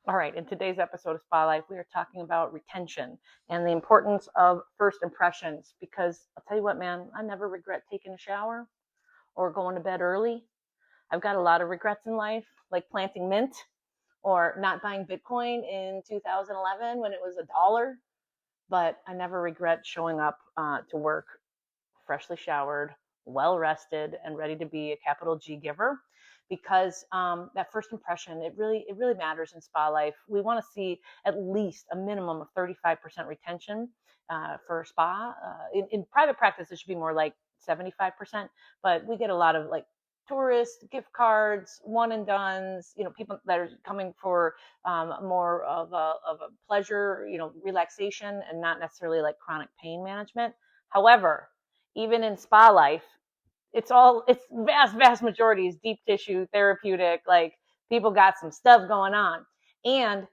All right, in today's episode of Spa Life, we are talking about retention and the importance of first impressions. Because I'll tell you what, man, I never regret taking a shower or going to bed early. I've got a lot of regrets in life, like planting mint or not buying Bitcoin in 2011 when it was $1. But I never regret showing up to work freshly showered, well rested, and ready to be a capital G giver. Because that first impression, it really matters in spa life. We want to see at least a minimum of 35% retention for spa. In private practice, it should be more like 75%, but we get a lot of like tourists, gift cards, one and dones, people that are coming for more of a pleasure, relaxation, and not necessarily like chronic pain management. However, even in spa life, it's vast majority is deep tissue therapeutic. Like, people got some stuff going on. And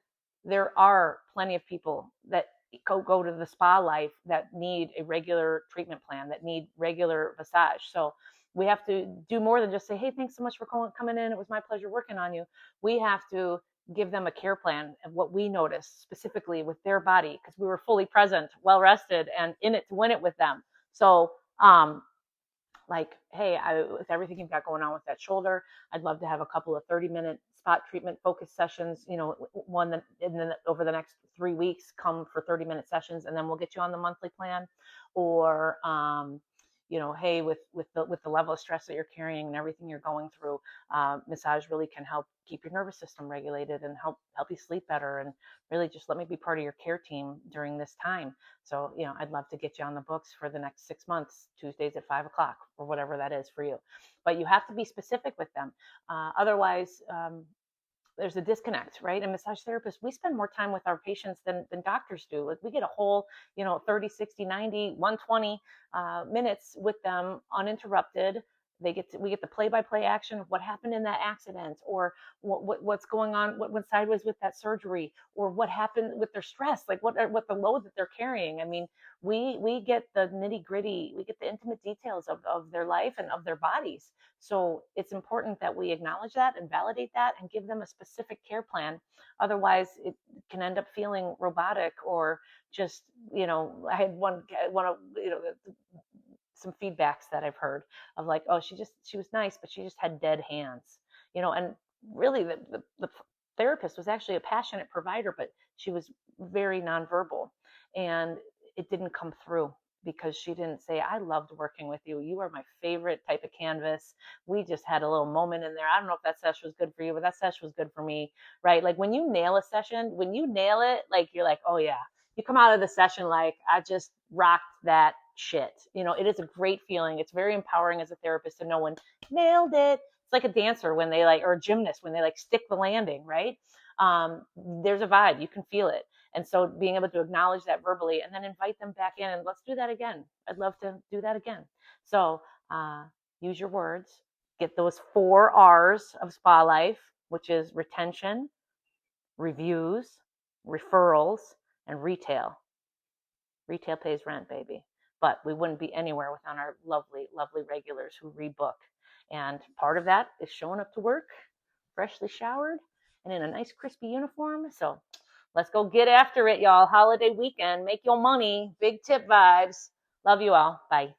there are plenty of people that go to the spa life that need a regular treatment plan, that need regular massage. So we have to do more than just say, hey, thanks so much for coming in. It was my pleasure working on you. We have to give them a care plan of what we noticed specifically with their body, because we were fully present, well rested, and in it to win it with them. So like, hey, with everything you've got going on with that shoulder, I'd love to have a couple of 30-minute spot treatment focus sessions, one that, and then over the next 3 weeks, come for 30-minute sessions, and then we'll get you on the monthly plan. Or hey, with the level of stress that you're carrying and everything you're going through, massage really can help keep your nervous system regulated and help you sleep better, and really just let me be part of your care team during this time. So, I'd love to get you on the books for the next 6 months, Tuesdays at 5 o'clock, or whatever that is for you. But you have to be specific with them. Otherwise, there's a disconnect, right? And massage therapists, we spend more time with our patients than doctors do. Like, we get a whole, 30, 60, 90, 120 minutes with them uninterrupted. We get the play-by-play action of what happened in that accident, or what's going on, what went sideways with that surgery, or what happened with their stress, like what the load that they're carrying. I mean, we get the nitty-gritty, we get the intimate details of their life and of their bodies. So it's important that we acknowledge that and validate that and give them a specific care plan. Otherwise, it can end up feeling robotic, or just, I had one of, some feedbacks that I've heard of, like, oh, she was nice, but she just had dead hands, and really the therapist was actually a passionate provider, but she was very nonverbal, and it didn't come through because she didn't say, I loved working with you. You are my favorite type of canvas. We just had a little moment in there. I don't know if that session was good for you, but that session was good for me, right? Like, when you nail a session, when you nail it, like, you're like, oh yeah, you come out of the session like, I just rocked that shit. It is a great feeling. It's very empowering as a therapist to know when nailed it. It's like a dancer when they or a gymnast when they stick the landing, right? There's a vibe. You can feel it. And so being able to acknowledge that verbally and then invite them back in and let's do that again. I'd love to do that again. So use your words. Get those 4 R's of spa life, which is retention, reviews, referrals, and retail. Retail pays rent, baby. But we wouldn't be anywhere without our lovely, lovely regulars who rebook. And part of that is showing up to work freshly showered and in a nice crispy uniform. So let's go get after it, y'all. Holiday weekend, make your money, big tip vibes. Love you all. Bye.